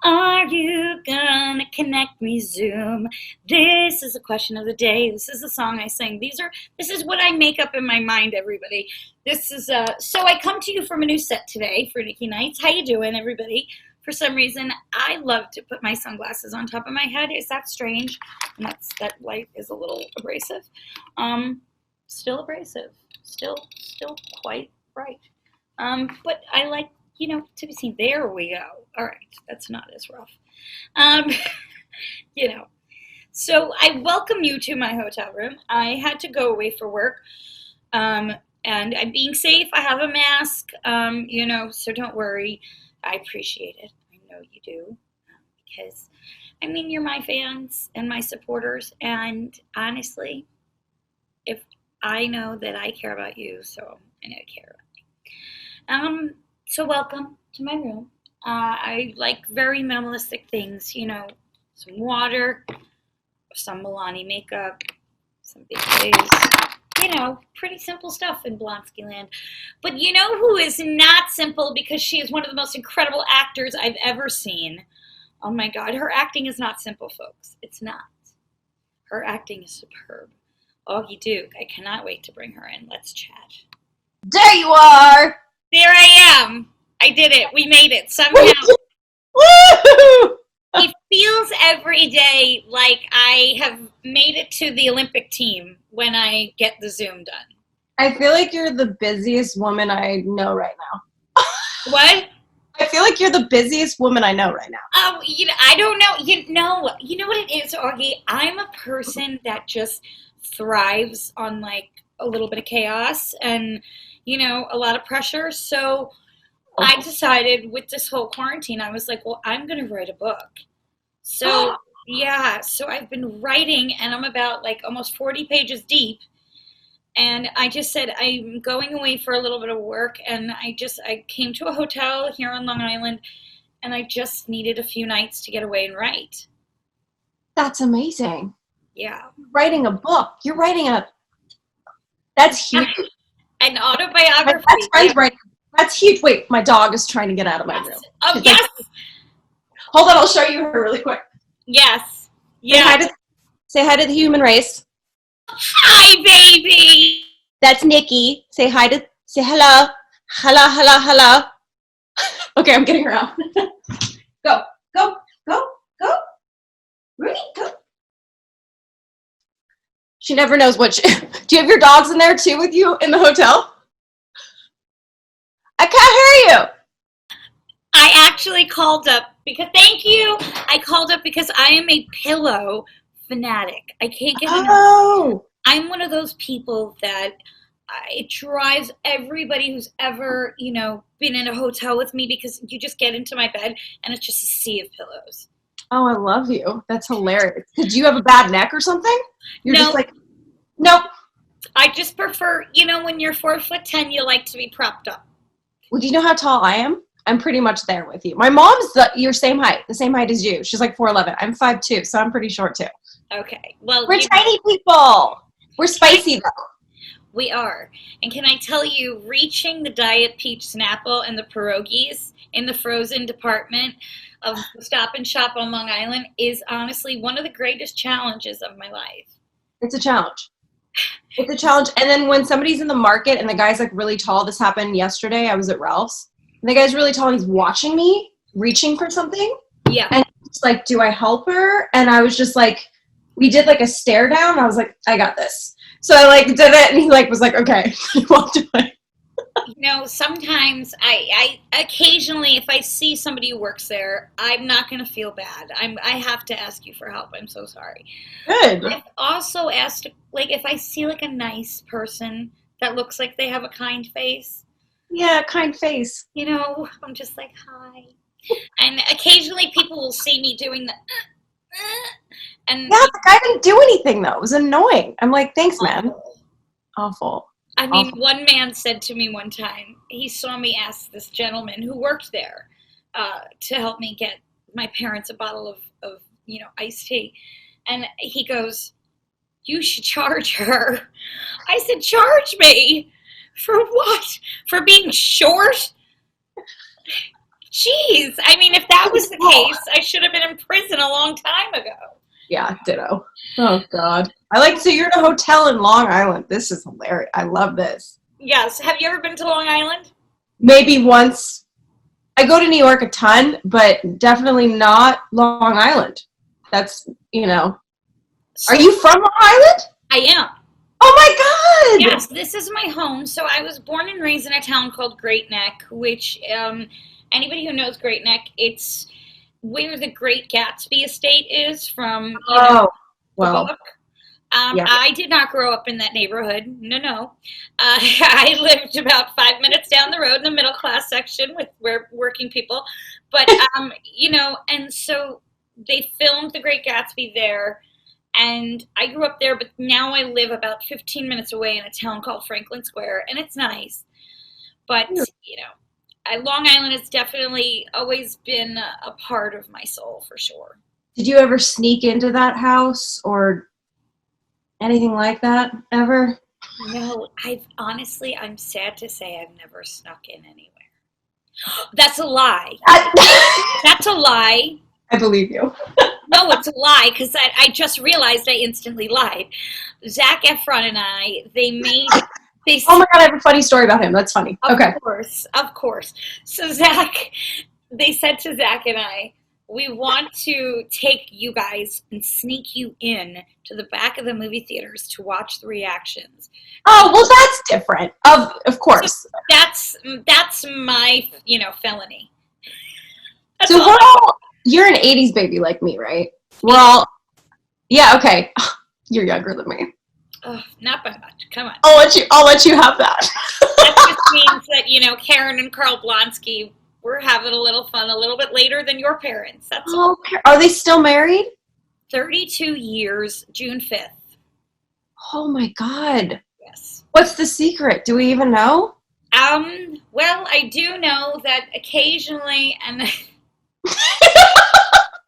Are you gonna connect me, Zoom? This is the question of the day. This is the song I sing. This is what I make up in my mind, everybody. This is so I come to you from a new set today for Nikki Nights. How you doing, everybody? For some reason, I love to put my sunglasses on top of my head. Is that strange? And that light is a little abrasive. Still abrasive. Still quite bright. But I like, to be seen. There we go. All right, that's not as rough. Um, So I welcome you to my hotel room. I had to go away for work, and I'm being safe. I have a mask, so don't worry. I appreciate it. I know you do, because, you're my fans and my supporters, and honestly, if I know that I care about you, so I know you care about me. So welcome to my room. I like very minimalistic things, some water, some Milani makeup, some big face, pretty simple stuff in Blonsky land. But you know who is not simple, because she is one of the most incredible actors I've ever seen. Oh my God, her acting is not simple, folks. It's not. Her acting is superb. Augie Duke, I cannot wait to bring her in. Let's chat. There you are! There I am. I did it. We made it somehow. Woo! It feels every day like I have made it to the Olympic team when I get the Zoom done. I feel like you're the busiest woman I know right now. What? I feel like you're the busiest woman I know right now. Oh, I don't know. You know what it is, Augie? I'm a person that just thrives on like a little bit of chaos and, a lot of pressure. So I decided with this whole quarantine, I was like, well, I'm going to write a book. So, yeah, so I've been writing, and I'm about like almost 40 pages deep. And I just said, I'm going away for a little bit of work, and I came to a hotel here on Long Island, and I just needed a few nights to get away and write. That's amazing. Yeah. You're writing a book. That's huge. An autobiography. My best friend's writing. That's huge. Wait, my dog is trying to get out of my room. Oh, yes. Hold on, I'll show you her really quick. Yes. Yeah. Say hi to the human race. Hi, baby. That's Nikki. Say hello. Hello. Okay, I'm getting her out. Go. Rudy, go. She never knows what do you have your dogs in there too with you in the hotel? I can't hear you. I actually called up because, thank you. I called up because I am a pillow fanatic. I can't get enough. Oh. I'm one of those people that it drives everybody who's ever, been in a hotel with me, because you just get into my bed and it's just a sea of pillows. Oh, I love you. That's hilarious. Did you have a bad neck or something? You're just like, nope. I just prefer, when you're 4'10", you like to be propped up. Well, do you know how tall I am? I'm pretty much there with you. My mom's your same height, the same height as you. She's like 4'11". I'm 5'2", so I'm pretty short too. Okay. Well, we're tiny people. We're spicy though. We are. And can I tell you, reaching the Diet Peach Snapple and the pierogies in the frozen department of Stop and Shop on Long Island is honestly one of the greatest challenges of my life. It's a challenge. It's a challenge. And then when somebody's in the market and the guy's like really tall, this happened yesterday. I was at Ralph's. And the guy's really tall and he's watching me, reaching for something. Yeah. And he's like, do I help her? And I was just like, we did like a stare down. I was like, I got this. So I like did it, and he like was like, okay. He walked away. Sometimes I occasionally, if I see somebody who works there, I'm not going to feel bad. I have to ask you for help. I'm so sorry. Good. I've also asked, like, if I see like a nice person that looks like they have a kind face. Yeah, kind face. I'm just like, hi. And occasionally people will see me doing the and yeah, the guy didn't do anything though. It was annoying. I'm like, thanks, man. Awful. One man said to me one time, he saw me ask this gentleman who worked there to help me get my parents a bottle of iced tea. And he goes, you should charge her. I said, charge me? For what? For being short? Jeez, I mean, if that was the case, I should have been in prison a long time ago. Yeah, ditto. Oh, God. So you're in a hotel in Long Island. This is hilarious. I love this. Yes. Have you ever been to Long Island? Maybe once. I go to New York a ton, but definitely not Long Island. That's, So, Are you from Long Island? I am. Oh, my God. Yes, this is my home. So I was born and raised in a town called Great Neck, which anybody who knows Great Neck, it's where the Great Gatsby estate is from, Oh, the well. book. Yeah. I did not grow up in that neighborhood. No. I lived about 5 minutes down the road in the middle class section with where working people. But, and so they filmed The Great Gatsby there. And I grew up there, but now I live about 15 minutes away in a town called Franklin Square. And it's nice. But, Long Island has definitely always been a part of my soul for sure. Did you ever sneak into that house or anything like that ever? No, I'm sad to say I've never snuck in anywhere. That's a lie. That's a lie. I believe you. No, it's a lie because I just realized I instantly lied. Zac Efron and I, oh my God, I have a funny story about him. That's funny. Of Okay. course. So they said to Zac and I, we want to take you guys and sneak you in to the back of the movie theaters to watch the reactions. Oh, well, that's different. Of course. So that's my, felony. That's so you're an 80s baby like me, right? Yeah, okay. You're younger than me. Oh, not by much. Come on. I'll let you have that. That just means that, Karen and Carl Blonsky were having a little fun a little bit later than your parents. That's all. Are they still married? 32 years, June 5th. Oh my God. Yes. What's the secret? Do we even know? Well, I do know that occasionally, and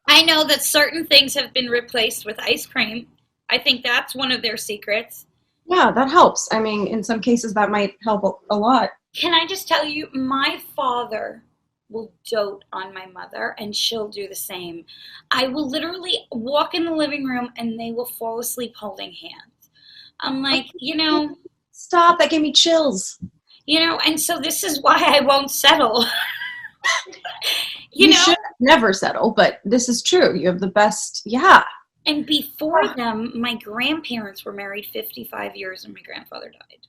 I know that certain things have been replaced with ice cream. I think that's one of their secrets. Yeah, that helps. I mean, in some cases that might help a lot. Can I just tell you, my father will dote on my mother, and she'll do the same. I will literally walk in the living room, and they will fall asleep holding hands. I'm like, Stop, that gave me chills. And so this is why I won't settle. You should never settle, but this is true. You have the best, yeah. And before them, my grandparents were married 55 years and my grandfather died.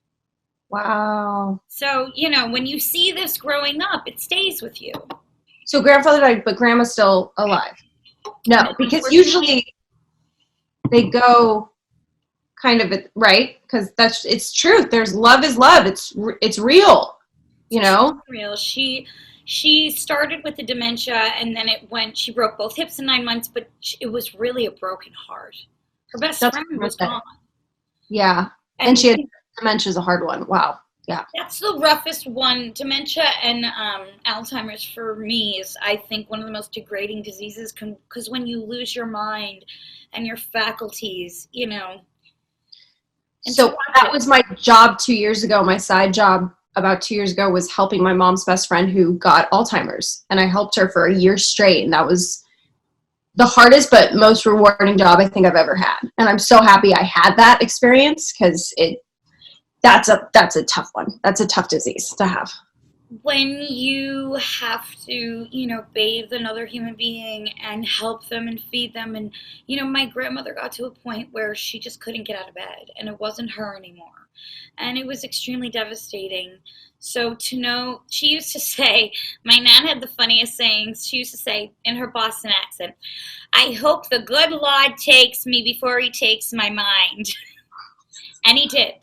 Wow. So, when you see this growing up, it stays with you. So grandfather died, but grandma's still alive? No, because usually they go kind of, right? Because it's truth. There's love is love. It's real, It's real. She started with the dementia, and then she broke both hips in 9 months, but it was really a broken heart. Her best friend was gone. Yeah. And she had dementia's a hard one. Wow. Yeah. That's the roughest one. Dementia and Alzheimer's for me is, I think, one of the most degrading diseases because when you lose your mind and your faculties, So that was my job 2 years ago. My side job about 2 years ago was helping my mom's best friend who got Alzheimer's. And I helped her for a year straight. And that was the hardest but most rewarding job I think I've ever had. And I'm so happy I had that experience because that's a tough one. That's a tough disease to have. When you have to, bathe another human being and help them and feed them. And, my grandmother got to a point where she just couldn't get out of bed and it wasn't her anymore. And it was extremely devastating. So to know, she used to say, my nan had the funniest sayings. She used to say in her Boston accent, I hope the good Lord takes me before he takes my mind. And he did.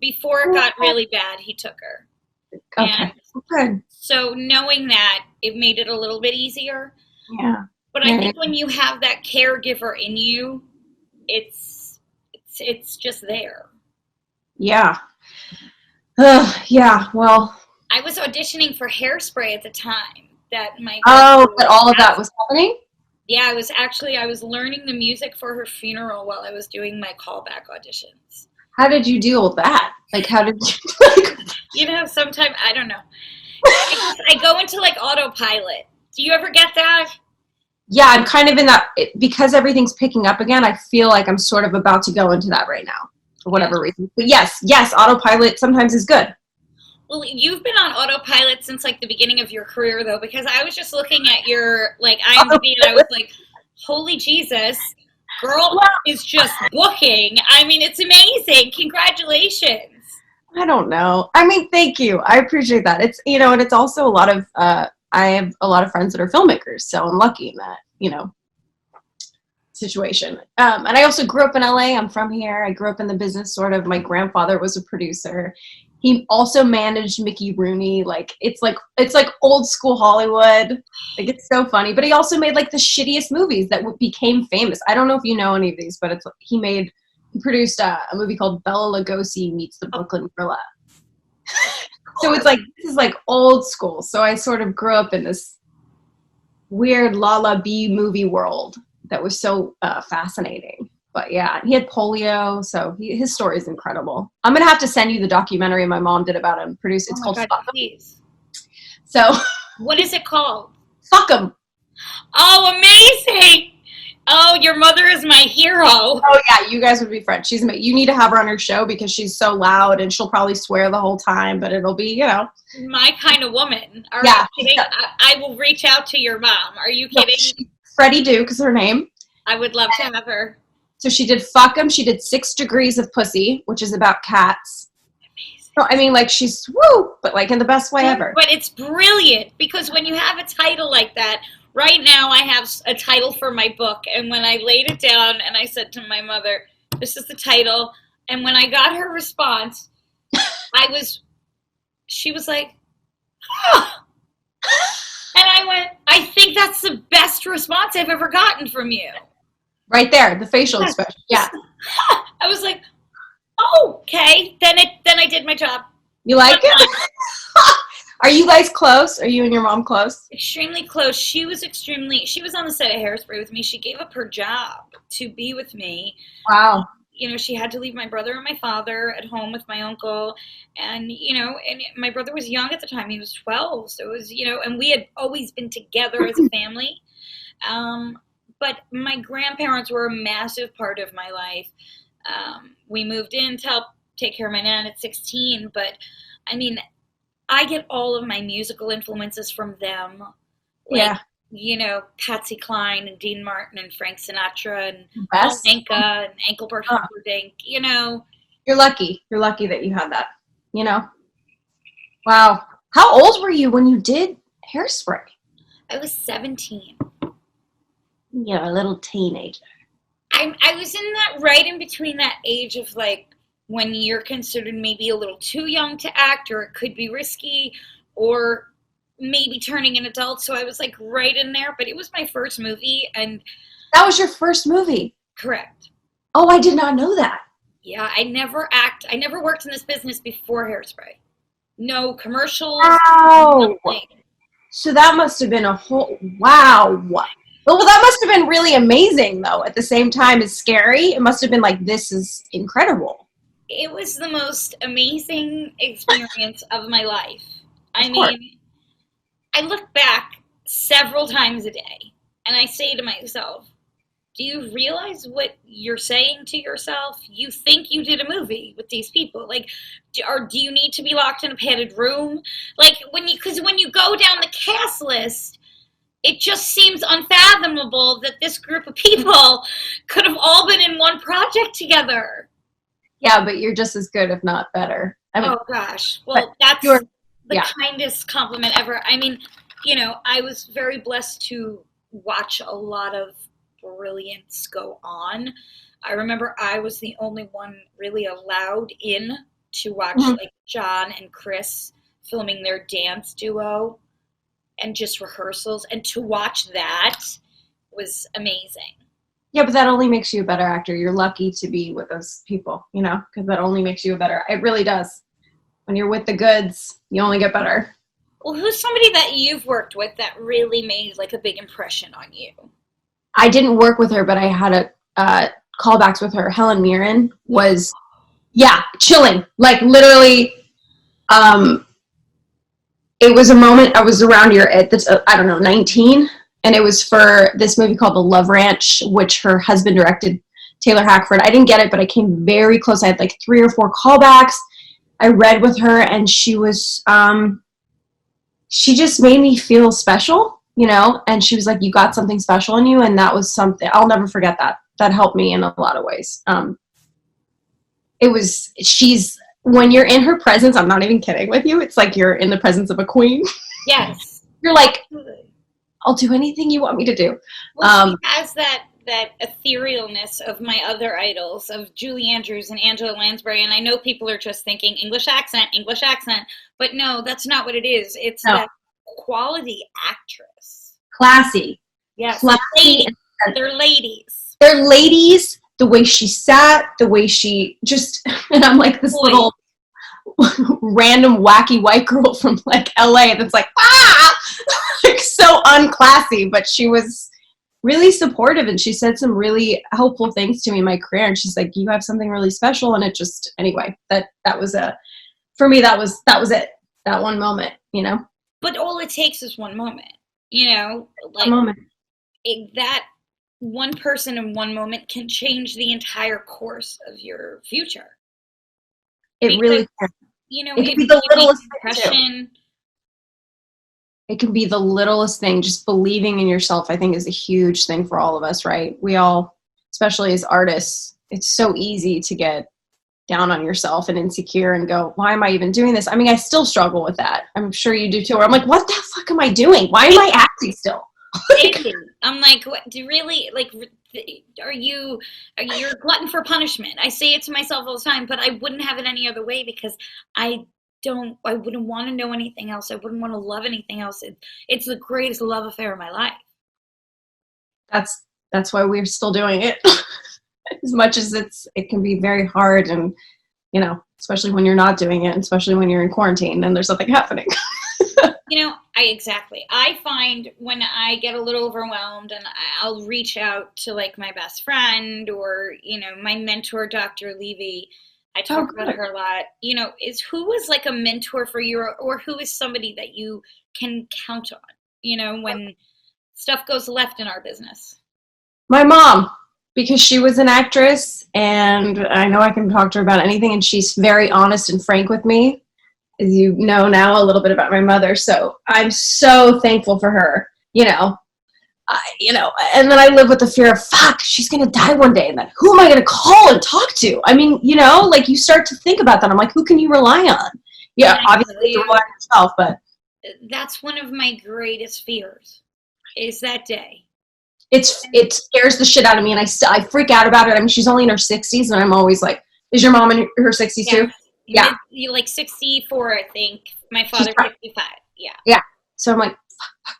Before it got really bad, he took her. Okay. Good. So knowing that, it made it a little bit easier. Yeah. But I think when you have that caregiver in you, it's just there. Yeah. Yeah. Well. I was auditioning for Hairspray at the time that but all of that was happening? Yeah, I was learning the music for her funeral while I was doing my callback auditions. How did you deal with that? Like, how did you? Sometimes, I don't know. I go into autopilot Do you ever get that? Yeah, I'm kind of in that, because everything's picking up again, I feel like I'm sort of about to go into that right now, for Yeah. whatever reason. But yes, autopilot sometimes is good. Well, you've been on autopilot since like the beginning of your career, though, because I was just looking at your like IMDb and I was like, "Holy Jesus, girl Well, is just booking." I mean, it's amazing. Congratulations. I don't know. I mean, thank you. I appreciate that. It's, and it's also a lot of, I have a lot of friends that are filmmakers, so I'm lucky in that, situation. And I also grew up in LA. I'm from here. I grew up in the business, sort of. My grandfather was a producer. He also managed Mickey Rooney. Like it's like old school Hollywood. Like it's so funny. But he also made like the shittiest movies that became famous. I don't know if you know any of these, but he produced a movie called Bela Lugosi Meets the Brooklyn Gorilla. So it's like, this is like old school. So I sort of grew up in this weird La B movie world that was so fascinating. But yeah, he had polio, so his story is incredible. I'm gonna have to send you the documentary my mom did about him. It's called God, Fuck 'Em. please. So What is it called? Fuck 'Em. Oh, amazing! Oh, your mother is my hero. Oh yeah, you guys would be friends. You need to have her on her show because she's so loud and she'll probably swear the whole time, but it'll be, My kind of woman. Are Yeah. you kidding? I will reach out to your mom. Are you kidding? Freddie Duke is her name. I would love to have her. So she did Fuck 'Em. She did 6 Degrees of Pussy, which is about cats. Amazing. So, I mean, like, she's woo, but like in the best way ever. But it's brilliant because when you have a title like that, right now I have a title for my book, and when I laid it down and I said to my mother, "This is the title," and when I got her response, she was like, "Oh." And I went, "I think that's the best response I've ever gotten from you." Right there, the facial expression. Yeah. I was like, "Oh, okay." Then I did my job. You like it? Are you guys close? Are you and your mom close? Extremely close. She was on the set of Hairspray with me. She gave up her job to be with me. Wow. She had to leave my brother and my father at home with my uncle. And, and my brother was young at the time. He was 12. So it was, and we had always been together as a family. But my grandparents were a massive part of my life. We moved in to help take care of my nan at 16. But, I mean, I get all of my musical influences from them. Like, yeah. Patsy Cline and Dean Martin and Frank Sinatra and Best. Anka and Engelbert Humperdinck, You're lucky. You're lucky that you had that, Wow. How old were you when you did Hairspray? I was 17. You're a little teenager. I was in that right in between that age of like when you're considered maybe a little too young to act, or it could be risky, or maybe turning an adult. So I was like right in there, but it was my first movie. And that was your first movie? Correct. Oh, I did not know that. Yeah, I never worked in this business before Hairspray. No commercials. Wow. Nothing. So that must have been wow. Well, that must have been really amazing, though. At the same time, it's scary. It must have been like, this is incredible. It was the most amazing experience of my life. I mean, I look back several times a day, and I say to myself, do you realize what you're saying to yourself? You think you did a movie with these people. Like, do you need to be locked in a padded room? Like, because when you go down the cast list, it just seems unfathomable that this group of people could have all been in one project together. Yeah, but you're just as good, if not better. I mean, oh, gosh. Well, that's the kindest compliment ever. I mean, I was very blessed to watch a lot of brilliance go on. I remember I was the only one really allowed in to watch like John and Chris filming their dance duo and just rehearsals, and to watch that was amazing. Yeah, but that only makes you a better actor. You're lucky to be with those people, because that only makes you a better. It really does. When you're with the goods, you only get better. Well, who's somebody that you've worked with that really made like a big impression on you? I didn't work with her, but I had callbacks with her. Helen Mirren was, chilling. Like literally, it was a moment, I was around your, at this, I don't know, 19, and it was for this movie called The Love Ranch, which her husband directed, Taylor Hackford. I didn't get it, but I came very close. I had like 3 or 4 callbacks. I read with her, and she was, she just made me feel special, you know, and she was like, you got something special in you, and that was something, I'll never forget that. That helped me in a lot of ways. It was, she's, when you're in her presence, I'm not even kidding with you, it's like you're in the presence of a queen. Yes. You're like, I'll do anything you want me to do. Well, she has that etherealness of my other idols, of Julie Andrews and Angela Lansbury, and I know people are just thinking English accent, but no, that's not what it is. It's that quality actress. Classy. Yes, Classy. They're ladies. They're ladies. The way she sat, the way she just, and I'm like this little random wacky white girl from like LA that's like, like so unclassy, but she was really supportive, and she said some really helpful things to me in my career, and she's like, you have something really special, and it just, anyway, that was for me, that was it, that one moment, you know. But all it takes is one moment, you know, like a moment. That one person in one moment can change the entire course of your future. It really can. You know, it can be the littlest impression. It can be the littlest thing. Just believing in yourself, I think, is a huge thing for all of us, right? We all, especially as artists, it's so easy to get down on yourself and insecure and go, why am I even doing this? I mean, I still struggle with that. I'm sure you do too. Where I'm like, what the fuck am I doing? Why am I acting still? I'm like, what, do you really, like, are you a glutton for punishment? I say it to myself all the time, but I wouldn't have it any other way, because I wouldn't want to know anything else. I wouldn't want to love anything else. It's the greatest love affair of my life. That's why we're still doing it. As much as it can be very hard, and, you know, especially when you're not doing it, and especially when you're in quarantine and there's nothing happening. You know, I find when I get a little overwhelmed, and I'll reach out to like my best friend, or, you know, my mentor, Dr. Levy. I talk about her a lot. You know, who is like a mentor for you, or who is somebody that you can count on, you know, when stuff goes left in our business? My mom, because she was an actress, and I know I can talk to her about anything, and she's very honest and frank with me. As you know now a little bit about my mother, so I'm so thankful for her, you know. You know, and then I live with the fear of, fuck, she's gonna die one day, and then who am I gonna call and talk to? I mean, you know, like, you start to think about that. I'm like, who can you rely on? Yeah, obviously you rely on yourself, but that's one of my greatest fears, is that day. It scares the shit out of me, and I freak out about it. I mean, she's only in her 60s, and I'm always like, is your mom in her 60s too? Yeah. You like 64, I think. My father 55. Yeah. Yeah. So I'm like,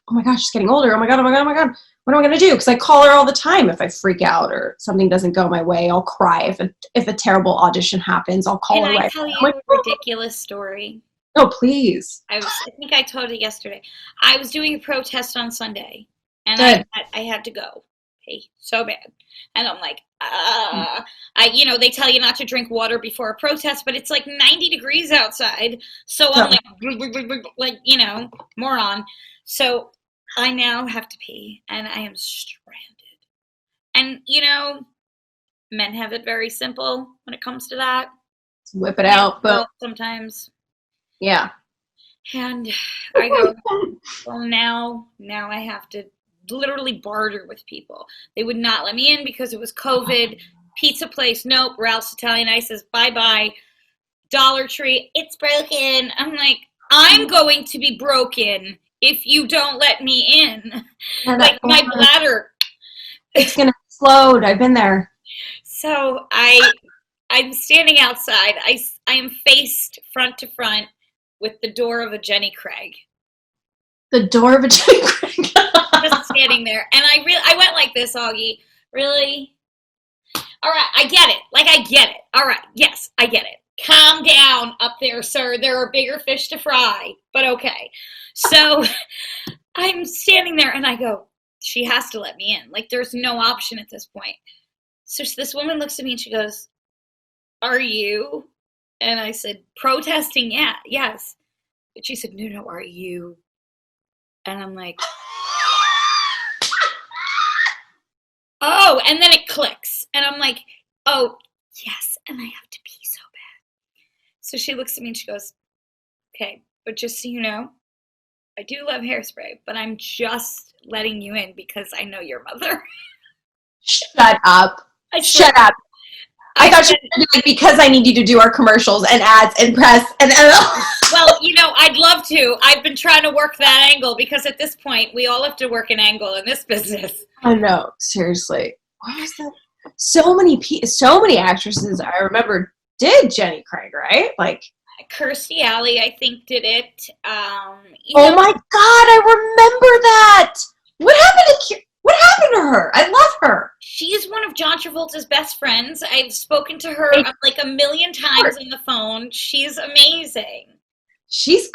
oh my gosh, she's getting older. Oh my god. What am I gonna do? Because I call her all the time if I freak out or something doesn't go my way. I'll cry if a terrible audition happens. I'll call her. Can I tell you a ridiculous story? Oh, please. I think I told it yesterday. I was doing a protest on Sunday, and I had to go. Hey, so bad. And I'm like, you know, they tell you not to drink water before a protest, but it's like 90 degrees outside. So I'm like, you know, moron. So I now have to pee, and I am stranded. And, you know, men have it very simple when it comes to that. Whip it out. But sometimes. Yeah. And I go, well, now I have to literally barter with people. They would not let me in because it was COVID. Pizza place, nope. Ralph's Italian Ice says bye-bye. Dollar Tree, it's broken. I'm like, I'm going to be broken if you don't let me in. Like, my bladder. It's going to explode. I've been there. So I'm standing outside. I am faced front to front with the door of a Jenny Craig. The door of a Jenny Craig. Just standing there. And I went like this, Augie. Really? All right, I get it. Like, I get it. All right, yes, I get it. Calm down up there, sir. There are bigger fish to fry. But okay. So I'm standing there, and I go, she has to let me in. Like, there's no option at this point. So this woman looks at me, and she goes, are you? And I said, protesting? Yeah, yes. And she said, no, are you? And I'm like, oh, and then it clicks. And I'm like, oh, yes, and I have to pee so bad. So she looks at me and she goes, okay, but just so you know, I do love Hairspray, but I'm just letting you in because I know your mother. Shut up. I Shut up. I thought you were like, because I need you to do our commercials and ads and press and well, I'd love to. I've been trying to work that angle because at this point we all have to work an angle in this business. I know, seriously. What was that? So many actresses I remember did Jenny Craig, right? Like Kirstie Alley, I think, did it. Oh my God, I remember that. What happened to her? I love her. She's one of John Travolta's best friends. I've spoken to her like a million times on the phone. She's amazing.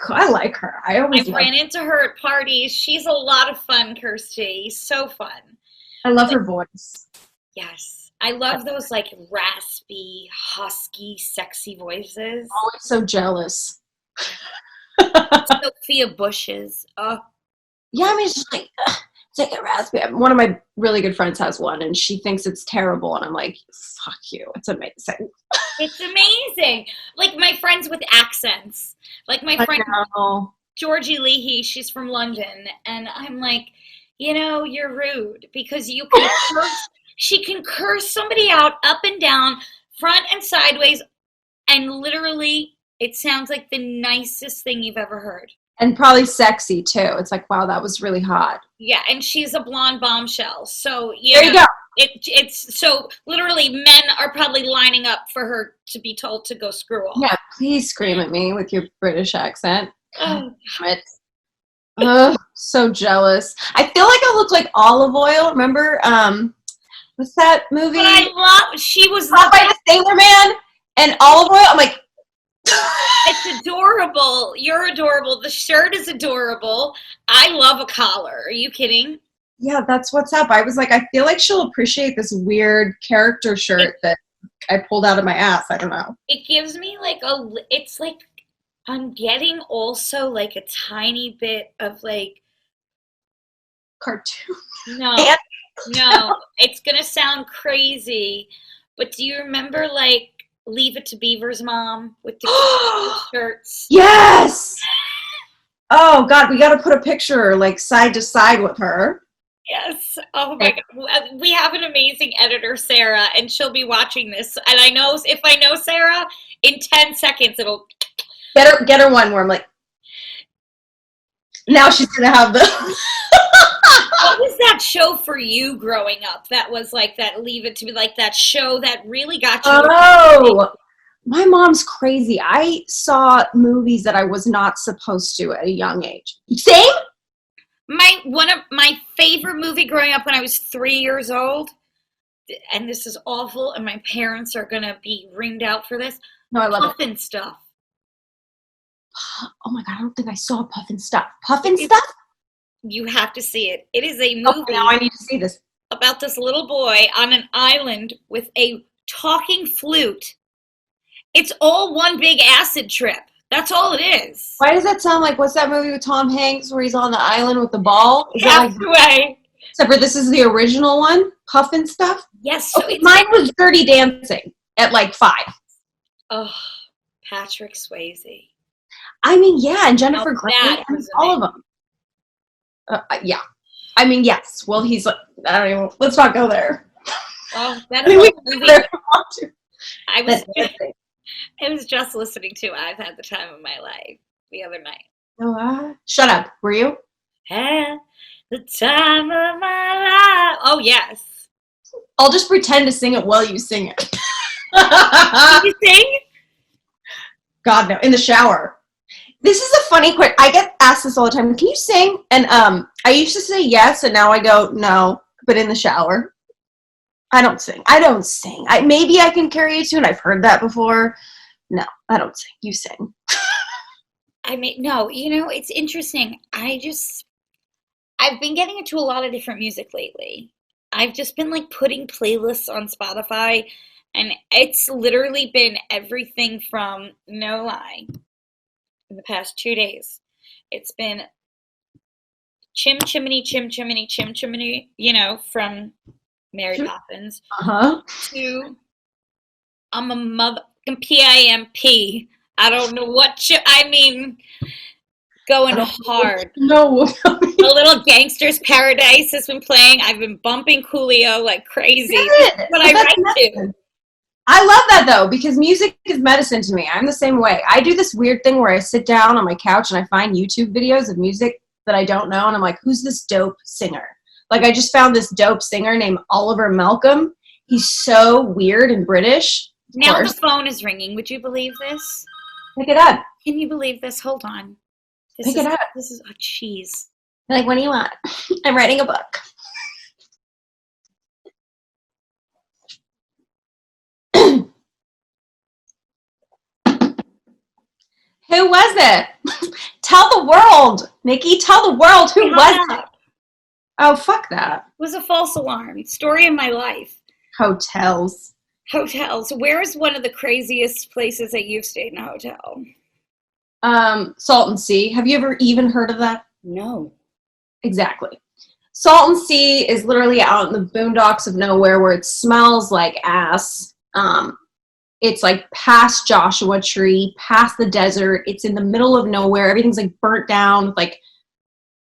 I like her. I ran into her at parties. She's a lot of fun, Kirstie. So fun. I love her voice. Yes. I love those like raspy, husky, sexy voices. Always so jealous. Sophia Bush's. Oh. Yeah, I mean, it's just like, it's like a raspy. One of my really good friends has one, and she thinks it's terrible, and I'm like, fuck you. It's amazing. It's amazing. Like my friends with accents. Like my friend Georgie Leahy, she's from London, and I'm like, you're rude because you can curse. She can curse somebody out up and down, front and sideways, and literally it sounds like the nicest thing you've ever heard. And probably sexy too. It's like, wow, that was really hot. Yeah, and she's a blonde bombshell. So there you go. It's so literally men are probably lining up for her to be told to go screw off. Yeah, please scream at me with your British accent. Oh, so jealous. I feel like I look like Olive Oil. Remember, what's that movie? But she was Not by the Sailor Man and Olive Oil. I'm like, it's adorable. You're adorable. The shirt is adorable. I love a collar. Are you kidding? Yeah, that's what's up. I was like, I feel like she'll appreciate this weird character shirt that I pulled out of my ass. I don't know. It gives me it's like I'm getting also like a tiny bit of like cartoon. No, it's gonna sound crazy, but do you remember like Leave It to Beaver's mom with the shirts? Yes. Oh God, we got to put a picture like side to side with her. Yes. Oh my God. We have an amazing editor, Sarah, and she'll be watching this. And if I know Sarah, in 10 seconds it'll get her one where I'm like, now she's gonna have the. What was that show for you growing up? That was like that Leave It to Be, like that show that really got you. Oh, my mom's crazy. I saw movies that I was not supposed to at a young age. Same? One of my favorite movie growing up when I was 3 years old, and this is awful, and my parents are gonna be ringed out for this. No, I love Puffin' Stuff. Oh my God, I don't think I saw Puffin' Stuff. Puffin' Stuff? You have to see it. It is a movie. Now I need to see this. About this little boy on an island with a talking flute. It's all one big acid trip. That's all it is. Why does that sound like, what's that movie with Tom Hanks where he's on the island with the ball? Is Castaway. Except for this is the original one, Puffin' Stuff? Yes. So mine was Dirty Dancing at like 5. Oh, Patrick Swayze. I mean, yeah, and Jennifer Grey, and all of them. Yeah. I mean, yes. Well, he's like, I don't even, let's not go there. Well, that movie. I was just listening to I've Had the Time of My Life the other night. Oh, shut up. Were you? Had the time of my life. Oh, yes. I'll just pretend to sing it while you sing it. Can you sing? God, no. In the shower. This is a funny question. I get asked this all the time. Can you sing? And I used to say yes, and now I go no, but in the shower. I don't sing. Maybe I can carry a tune. I've heard that before. No, I don't sing. You sing. No, it's interesting. I've been getting into a lot of different music lately. I've just been like putting playlists on Spotify, and it's literally been everything from, no lie, in the past 2 days. It's been chim chimney, chim chimney, chim chimney, from Mary Poppins, to I'm a mother PIMP. I don't know going hard. No. A Little Gangster's Paradise has been playing. I've been bumping Coolio like crazy. Good. What I write to. I love that though, because music is medicine to me. I'm the same way. I do this weird thing where I sit down on my couch and I find YouTube videos of music that I don't know, and I'm like, who's this dope singer? Like, I just found this dope singer named Oliver Malcolm. He's so weird and British. Now the phone is ringing. Would you believe this? Pick it up. Can you believe this? Hold on. Pick it up. This is, oh, jeez. Like, what do you want? I'm writing a book. Who was it? Tell the world, Nikki. Tell the world who was it. Oh, fuck that. It was a false alarm. Story of my life. Hotels. Where is one of the craziest places that you've stayed in a hotel? Salton Sea. Have you ever even heard of that? No. Exactly. Salton Sea is literally out in the boondocks of nowhere where it smells like ass. It's like past Joshua Tree, past the desert. It's in the middle of nowhere. Everything's like burnt down with like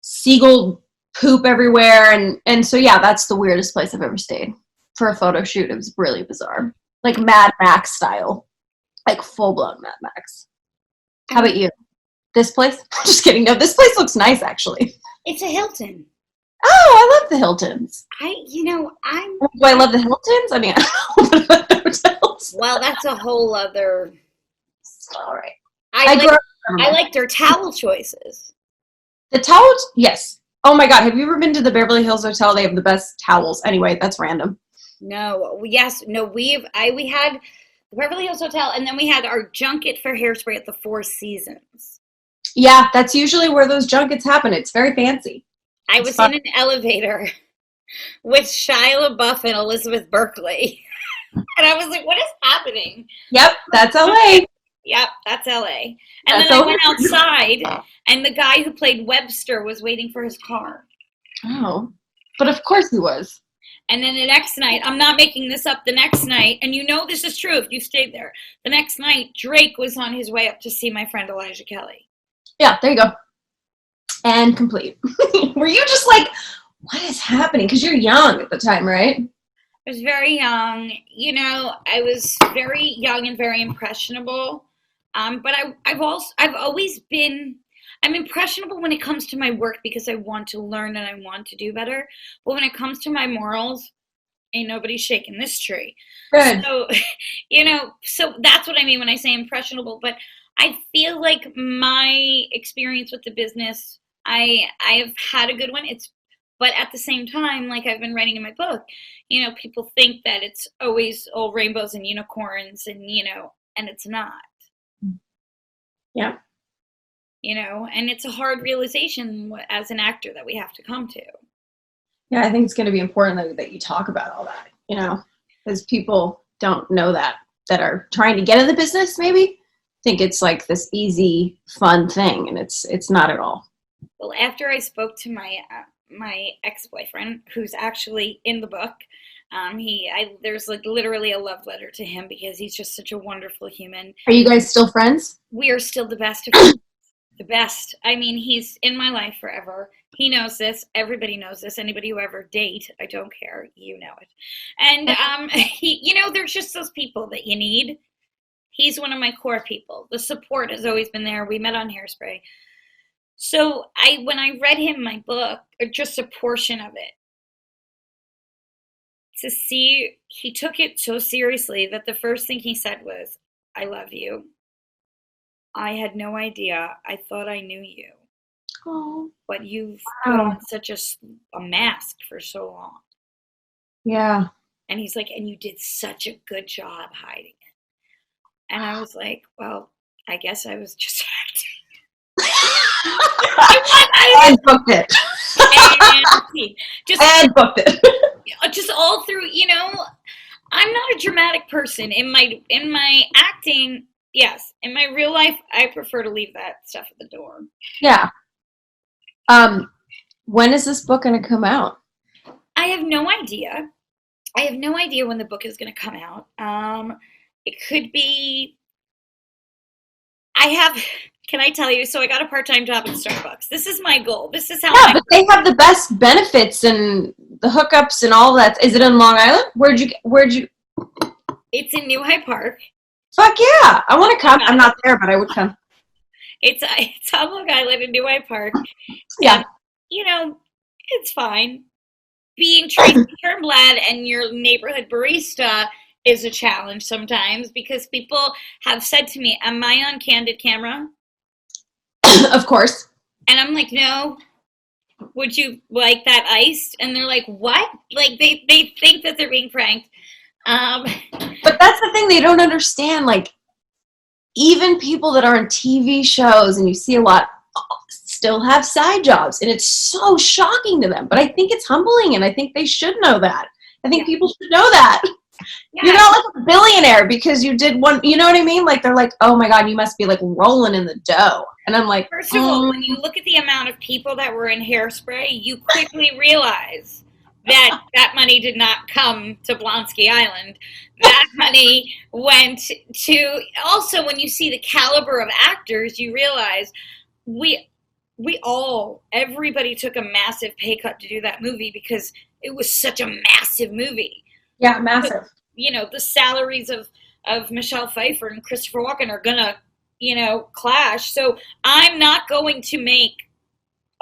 seagull poop everywhere. And so, yeah, that's the weirdest place I've ever stayed for a photo shoot. It was really bizarre. Like Mad Max style. Like full-blown Mad Max. How about you? This place? Just kidding. No, this place looks nice, actually. It's a Hilton. Oh, I love the Hiltons. Do I love the Hiltons? I mean, I don't know about the hotels. Well, that's a whole other story. I like their towel choices. The towels? Yes. Oh my God. Have you ever been to the Beverly Hills Hotel? They have the best towels. Anyway, that's random. No. Yes. No, we had the Beverly Hills Hotel, and then we had our junket for Hairspray at the Four Seasons. Yeah, that's usually where those junkets happen. It's very fancy. I was in an elevator with Shia LaBeouf and Elizabeth Berkley. And I was like, what is happening? Yep, that's LA. Yep, that's LA. And then I went outside, and the guy who played Webster was waiting for his car. Oh, but of course he was. And then the next night, I'm not making this up, the next night, and you know this is true if you stayed there, the next night, Drake was on his way up to see my friend Elijah Kelly. Yeah, there you go. And complete. Were you just like, what is happening? Because you're young at the time, right? I was very young. I was very young and very impressionable. But I'm impressionable when it comes to my work because I want to learn and I want to do better. But when it comes to my morals, ain't nobody shaking this tree. Good. So, so that's what I mean when I say impressionable. But I feel like my experience with the business, I've had a good one. But at the same time, like I've been writing in my book, people think that it's always all rainbows and unicorns and it's not. Yeah. And it's a hard realization as an actor that we have to come to. Yeah, I think it's going to be important that you talk about all that, because people don't know that are trying to get in the business, maybe think it's like this easy, fun thing, and it's not at all. Well, after I spoke to my ex-boyfriend, who's actually in the book, there's like literally a love letter to him because he's just such a wonderful human. Are you guys still friends? We are still the best of friends. The best. I mean, he's in my life forever. He knows this. Everybody knows this. Anybody who ever date, I don't care. You know it. And there's just those people that you need. He's one of my core people. The support has always been there. We met on Hairspray. So when I read him my book, or just a portion of it, to see he took it so seriously that the first thing he said was, "I love you. I had no idea. I thought I knew you. Oh, but you've put on such a mask for so long." Yeah. And he's like, "And you did such a good job hiding it." And I was like, well, I guess I was just acting. And booked it. And booked it. Just all through, I'm not a dramatic person. In my acting, Yes. In my real life, I prefer to leave that stuff at the door. Yeah. When is this book going to come out? I have no idea. I have no idea when the book is going to come out. It could be. I have. Can I tell you? So I got a part-time job at Starbucks. This is my goal. This is how. Yeah, but they have the best benefits and the hookups and all that. Is it in Long Island? Where'd you? It's in New Hyde Park. Fuck yeah! I want to come. I'm not there, but I would come. It's on Long Island in New Hyde Park. Yeah. And, you know, it's fine. Being Tracy Turnblad and your neighborhood barista is a challenge sometimes because people have said to me, "Am I on candid camera?" Of course. And I'm like, "No. Would you like that iced?" And they're like, "What?" Like they think that they're being pranked. But that's the thing they don't understand. Like, even people that are on TV shows, and you see a lot, still have side jobs, and it's so shocking to them. But I think it's humbling, and I think they should know that. I think people should know that. Yeah. You're not like a billionaire because you did one, you know what I mean? Like, they're like, oh my God, you must be like rolling in the dough. And I'm like, first of all, when you look at the amount of people that were in Hairspray, you quickly realize that that money did not come to Blonsky Island. That money went to, also when you see the caliber of actors, you realize everybody took a massive pay cut to do that movie because it was such a massive movie. Yeah, massive. But, you know, the salaries of Michelle Pfeiffer and Christopher Walken are gonna, you know, clash. So I'm not going to make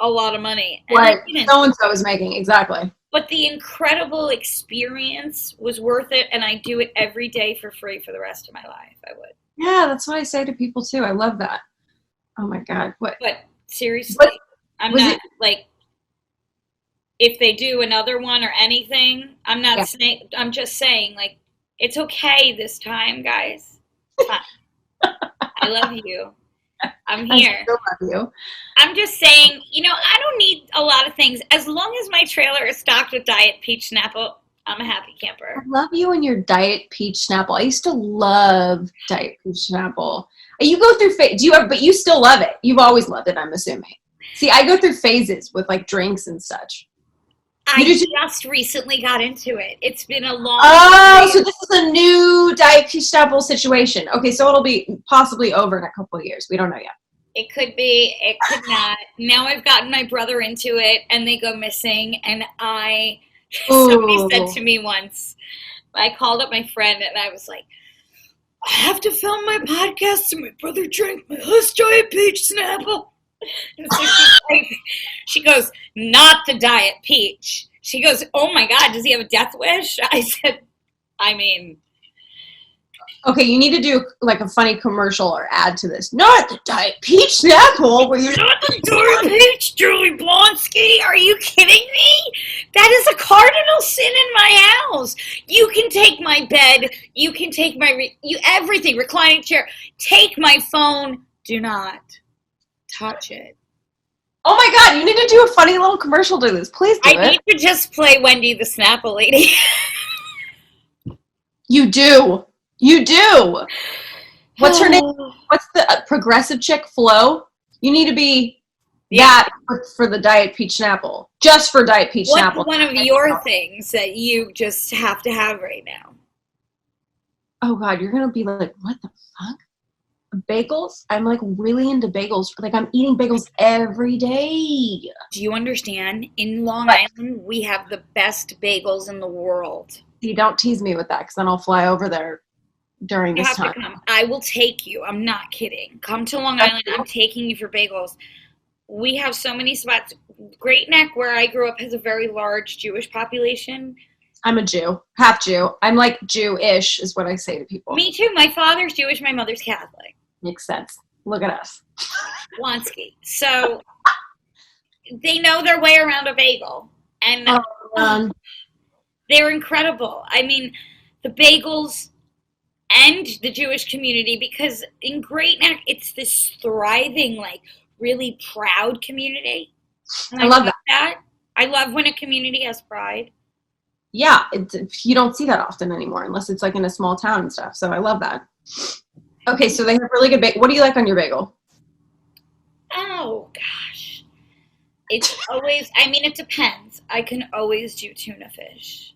a lot of money. Right. So-and-so is making, exactly. But the incredible experience was worth it, and I do it every day for free for the rest of my life. I would. Yeah, that's what I say to people too. I love that. Oh my God. What? But seriously, I'm not like, if they do another one or anything, I'm not saying, I'm just saying, like, it's okay this time, guys. I love you. I'm here. I still love you. I'm just saying, you know, I don't need a lot of things. As long as my trailer is stocked with Diet Peach Snapple, I'm a happy camper. I love you and your Diet Peach Snapple. I used to love Diet Peach Snapple. You go through but you still love it. You've always loved it, I'm assuming. See, I go through phases with like drinks and such. I just recently got into it. It's been a long time. So this is a new Diet Peach Snapple situation. Okay, so it'll be possibly over in a couple of years. We don't know yet. It could be. It could not. Now I've gotten my brother into it, and they go missing. And somebody said to me once, I called up my friend, and I was like, I have to film my podcast, and my brother drank my last Diet Peach Snapple. And so she goes, not the Diet Peach. She goes, oh my God, does he have a death wish? I said, I mean. Okay, you need to do like a funny commercial or ad to this. Not the Diet Peach Snapple. Not the Diet Peach, Julie Blonsky. Are you kidding me? That is a cardinal sin in my house. You can take my bed. You can take my everything, reclining chair. Take my phone. Do not touch it. Oh my God, you need to do a funny little commercial to this. Please do it. I need to just play Wendy the Snapple Lady. You do. You do. What's her name? What's the progressive chick? Flo? You need to be that for the Diet Peach Snapple. Just for Diet Peach Snapple. What's one of your things that you just have to have right now? Oh God, you're going to be like, what the fuck? Bagels? I'm like really into bagels. Like I'm eating bagels every day. Do you understand? In Long Island, we have the best bagels in the world. You don't tease me with that because then I'll fly over there during this time. I will take you. I'm not kidding. Come to Long Island. I'm taking you for bagels. We have so many spots. Great Neck, where I grew up, has a very large Jewish population. I'm a Jew. Half Jew. I'm like Jew-ish is what I say to people. Me too. My father's Jewish. My mother's Catholic. Makes sense. Look at us. Blonsky. So they know their way around a bagel. And they're incredible. I mean, the bagels and the Jewish community, because in Great Neck, it's this thriving, like, really proud community. And I love that. I love when a community has pride. Yeah, you don't see that often anymore, unless it's like in a small town and stuff. So I love that. Okay, so they have really good bagel. What do you like on your bagel? Oh gosh. It's always, I mean, it depends. I can always do tuna fish.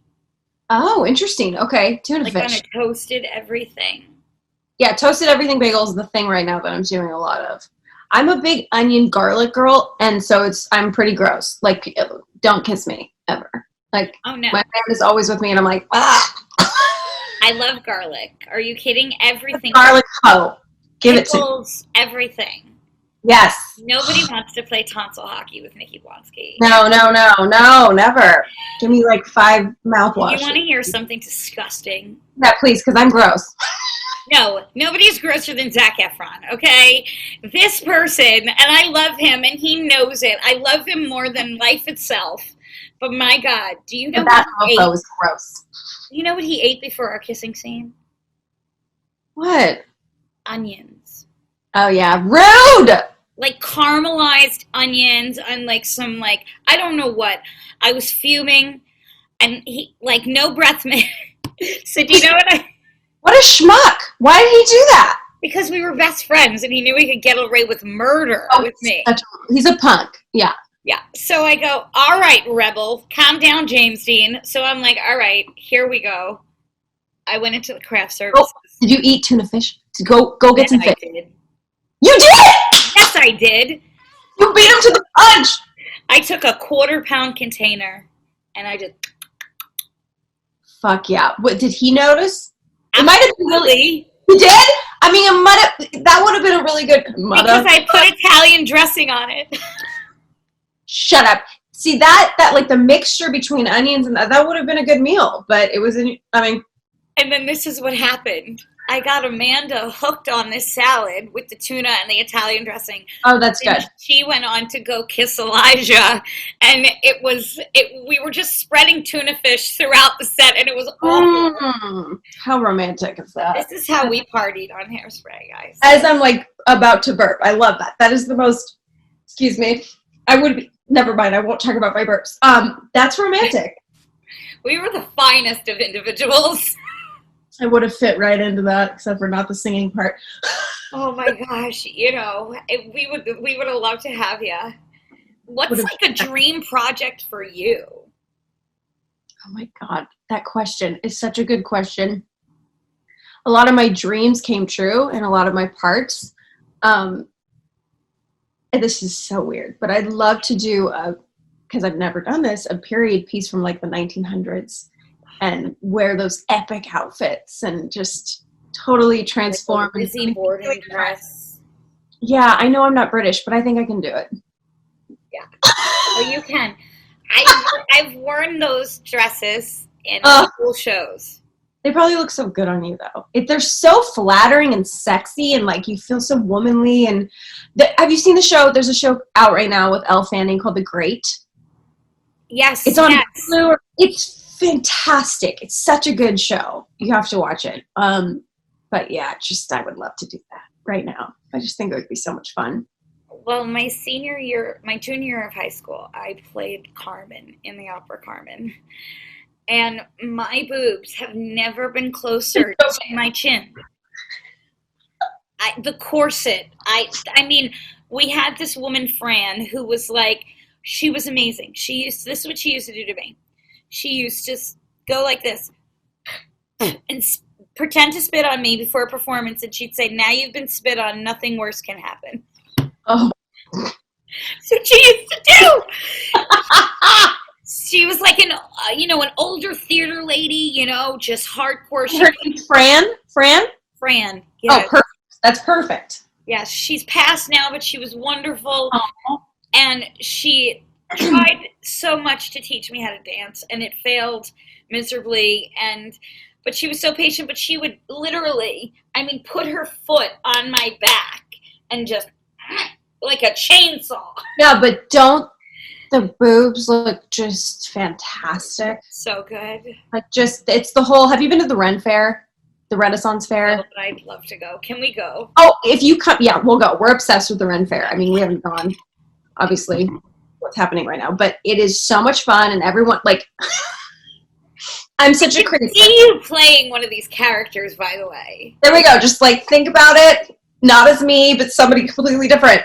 Oh, interesting. Okay, tuna Like on a fish. toasted everything. Yeah, toasted everything bagel is the thing right now that I'm doing a lot of. I'm a big onion garlic girl, and so I'm pretty gross. Like, don't kiss me ever. Like, Oh no. my man is always with me, and I'm like, ah, I love garlic. Are you kidding? Everything. garlic hoe. Give it to me. Pickles, everything. Yes. Nobody wants to play tonsil hockey with Nikki Blonksy. No, no, no, no, never. Give me like 5 mouthwash. You want to hear something disgusting? Yeah, please, because I'm gross. No, nobody's grosser than Zac Efron, okay? This person, and I love him, and he knows it. I love him more than life itself. But my God, do you know That what he mofo ate? is gross. You know what he ate before our kissing scene? What? Onions. Oh, yeah. Rude! Like caramelized onions and like some like, I don't know what. I was fuming, and he, like, no breath mint. So do you know what I... What a schmuck. Why did he do that? Because we were best friends, and he knew he could get away with murder with me. He's a punk. Yeah. Yeah. So I go, all right, Rebel, calm down, James Dean. So I'm like, all right, here we go. I went into the craft services. Oh, did you eat tuna fish? Go get some fish. Did. You did? Yes, I did. You beat him to the punch. I took a 1/4-pound container, and I just... Fuck yeah. What, did he notice? It might have been really... Absolutely. He did? I mean, it might have... That would have been a really good... Because I put Italian dressing on it. Shut up. See, that like the mixture between onions and that would have been a good meal, but it was And then this is what happened. I got Amanda hooked on this salad with the tuna and the Italian dressing. Oh, that's good. She went on to go kiss Elijah, and we were just spreading tuna fish throughout the set, and it was awful. How romantic is that? This is how we partied on Hairspray, guys. As I'm like about to burp. I love that. That is the most, excuse me, never mind, I won't talk about my burps. That's romantic. We were the finest of individuals. I would have fit right into that, except for not the singing part. Oh my gosh, we would have loved to have you. What's like a dream project for you? Oh my God, that question is such a good question. A lot of my dreams came true and a lot of my parts. And this is so weird, but I'd love to do because I've never done this, a period piece from like the 1900s. And wear those epic outfits and just totally transform. Like a busy boarding dress. Yeah, I know I'm not British, but I think I can do it. Yeah. Oh, you can. I've worn those dresses in cool shows. They probably look so good on you, though. They're so flattering and sexy, and like you feel so womanly. And have you seen the show? There's a show out right now with Elle Fanning called The Great. Yes, it's on Hulu. It's fantastic. It's such a good show. You have to watch it. But yeah, I would love to do that right now. I just think it would be so much fun. Well, my junior year of high school, I played Carmen in the opera Carmen. And my boobs have never been closer to my chin. The corset. I mean, we had this woman, Fran, who was like, she was amazing. This is what she used to do to me. She used to go like this and pretend to spit on me before a performance, and she'd say, now you've been spit on, nothing worse can happen. Oh. So she used to do. She was like an older theater lady, just hardcore. Her name's Fran? Fran. Yeah. Oh, perfect. That's perfect. Yes, she's passed now, but she was wonderful. Aww. And she tried so much to teach me how to dance, and it failed miserably. But she was so patient. But she would literally, put her foot on my back and just like a chainsaw. Yeah, but don't the boobs look just fantastic? So good. Like it's the whole. Have you been to the Ren Fair, the Renaissance Fair? No, but I'd love to go. Can we go? Oh, if you come, yeah, we'll go. We're obsessed with the Ren Fair. We haven't gone, obviously, what's happening right now, but it is so much fun, and everyone, like, I'm such a I creep. see you playing one of these characters, by the way. There we go. Just like think about it. Not as me, but somebody completely different.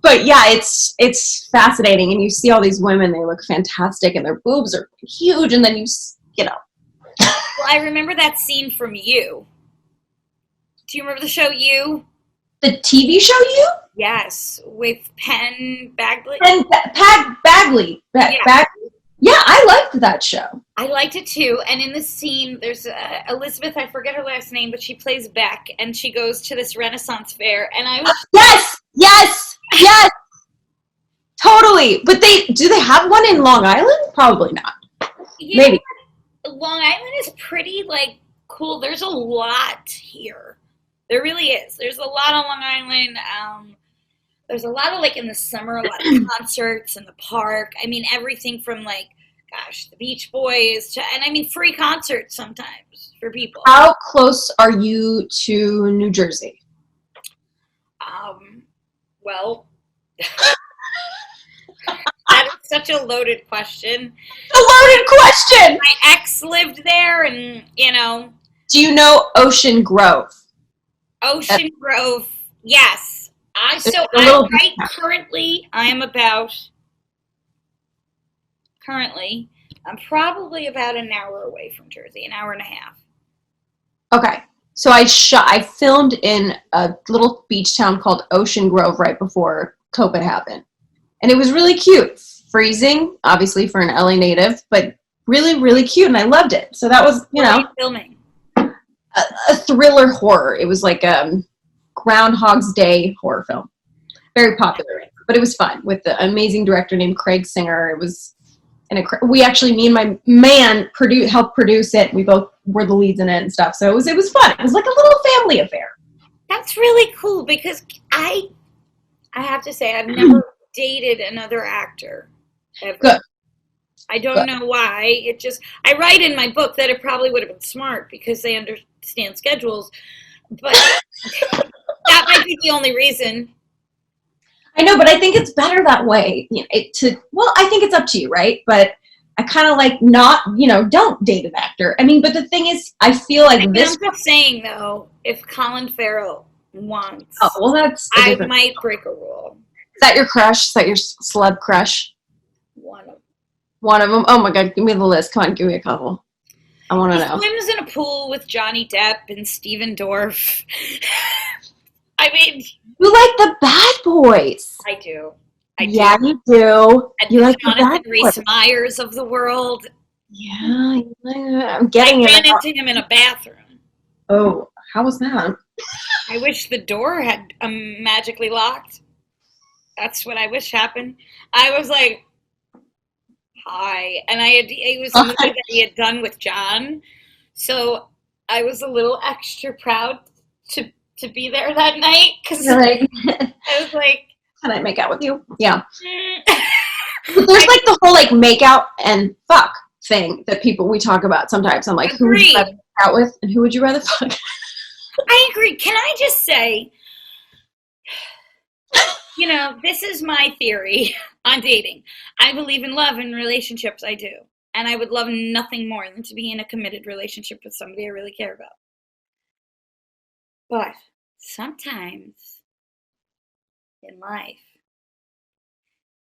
But yeah, it's fascinating, and you see all these women. They look fantastic, and their boobs are huge, and then you know. Well, I remember that scene from You. Do you remember the show You? The TV show You? Yes, with Penn Bagley. And Bagley. Bagley. Yeah, I liked that show. I liked it too. And in the scene, there's Elizabeth, I forget her last name, but she plays Beck, and she goes to this Renaissance fair. And I was Yes, totally. But do they have one in Long Island? Probably not. Maybe. Long Island is pretty like cool. There's a lot here. There really is. There's a lot on Long Island. There's a lot of, like, in the summer, a lot of concerts in the park. I mean, everything from, like, gosh, the Beach Boys to, and I mean, free concerts sometimes for people. How close are you to New Jersey? Well, that is such a loaded question. A loaded question! My ex lived there, and, you know. Do you know Ocean Grove? Ocean Grove, yes. Currently, I'm probably about an hour away from Jersey, an hour and a half. Okay. So I filmed in a little beach town called Ocean Grove right before COVID happened. And it was really cute. Freezing, obviously, for an LA native, but really, really cute, and I loved it. So that was, What are you filming? A thriller horror. It was like Groundhog's Day horror film. Very popular, but it was fun with the amazing director named Craig Singer. It was, me and my man helped produce it. We both were the leads in it and stuff. So it was fun. It was like a little family affair. That's really cool because I have to say I've never dated another actor ever. Good. I don't know why. I write in my book that it probably would have been smart because they understand schedules, but that might be the only reason. I know, but I think it's better that way. I think it's up to you, right? But I kind of like don't date an actor. I mean, but the thing is, I feel like this. I'm just saying though, if Colin Farrell wants, I might break a rule. Is that your crush? Is that your celeb crush? One of them. Oh my God, give me the list. Come on, give me a couple. I want to know. He swims in a pool with Johnny Depp and Steven Dorff. I mean, you like the bad boys. I do. Yeah, you do. And you like Jonathan the bad Rhys boys. Meyers of the world. Yeah, I'm getting it. I ran into him in a bathroom. Oh, how was that? I wish the door had magically locked. That's what I wish happened. I was like, hi. And it was a movie that he had done with John. So I was a little extra proud to be there that night. Because I was like, can I make out with you? Yeah. There's like the whole like make out and fuck thing that we talk about sometimes. I'm like, who would you rather make out with and who would you rather fuck? I agree. Can I just say, this is my theory on dating. I believe in love and relationships. I do. And I would love nothing more than to be in a committed relationship with somebody I really care about. But sometimes in life,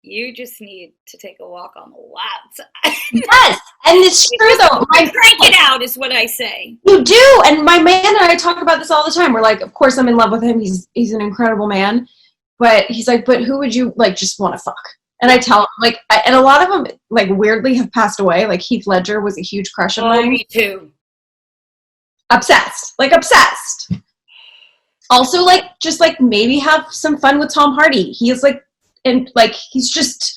you just need to take a walk on the wild side. Yes, and it's true though. Crank it out is what I say. You do, and my man and I talk about this all the time. We're like, of course I'm in love with him. He's an incredible man, but he's like, but who would you like just want to fuck? And I tell him like, and a lot of them like weirdly have passed away. Like Heath Ledger was a huge crush of mine. Me too. Obsessed. Also, like just like maybe have some fun with Tom Hardy. He is like. And, like, he's just,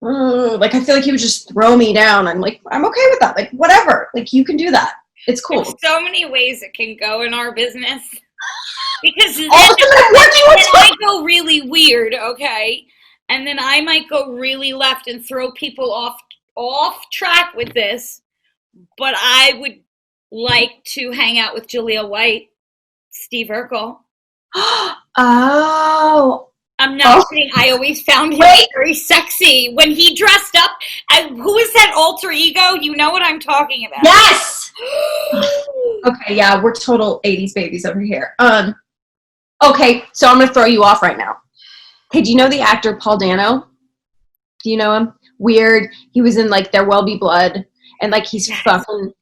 like, I feel like he would just throw me down. I'm like, I'm okay with that. Like, whatever. Like, you can do that. It's cool. There's so many ways it can go in our business. Because then I go really weird, okay? And then I might go really left and throw people off track with this. But I would like to hang out with Jaleel White, Steve Urkel. Oh. I'm not kidding. I always found him very sexy when he dressed up. Who is that alter ego? You know what I'm talking about. Yes! Okay, yeah, we're total 80s babies over here. Okay, so I'm going to throw you off right now. Hey, do you know the actor Paul Dano? Do you know him? Weird. He was in, like, There Will Be Blood. And, like, he's fucking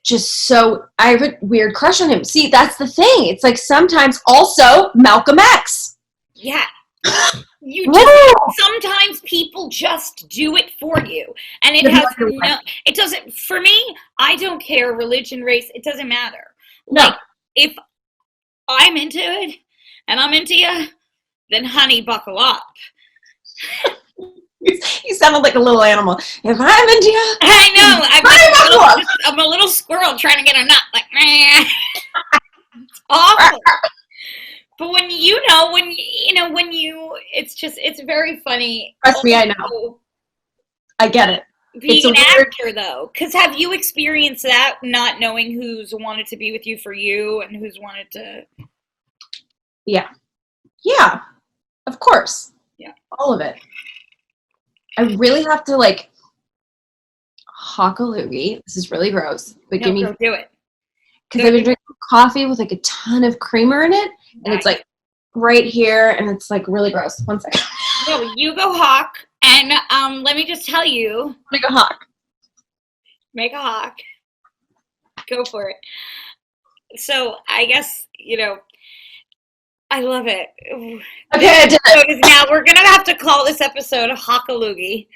just so... I have a weird crush on him. See, that's the thing. It's, like, sometimes also Malcolm X. Yeah. Sometimes people just do it for you. And it doesn't... For me, I don't care religion, race. It doesn't matter. No. Like, if I'm into it and I'm into you, then honey, buckle up. You sounded like a little animal. If I'm into you, I know. I'm a little squirrel trying to get a nut. Like, it's awful. But it's very funny. Trust me, I know. I get it. Being an actor, though, because have you experienced that, not knowing who's wanted to be with you for you and who's wanted to? Yeah, of course. Yeah, all of it. I really have to like hawk a loogie. This is really gross, but do it. Because I've been drinking coffee with like a ton of creamer in it, and it's like right here, and it's like really gross. 1 second. No, you go hawk, and let me just tell you. Make a hawk. Make a hawk. Go for it. So I guess I love it. Okay, I did it. Now we're gonna have to call this episode Hawkaloogie.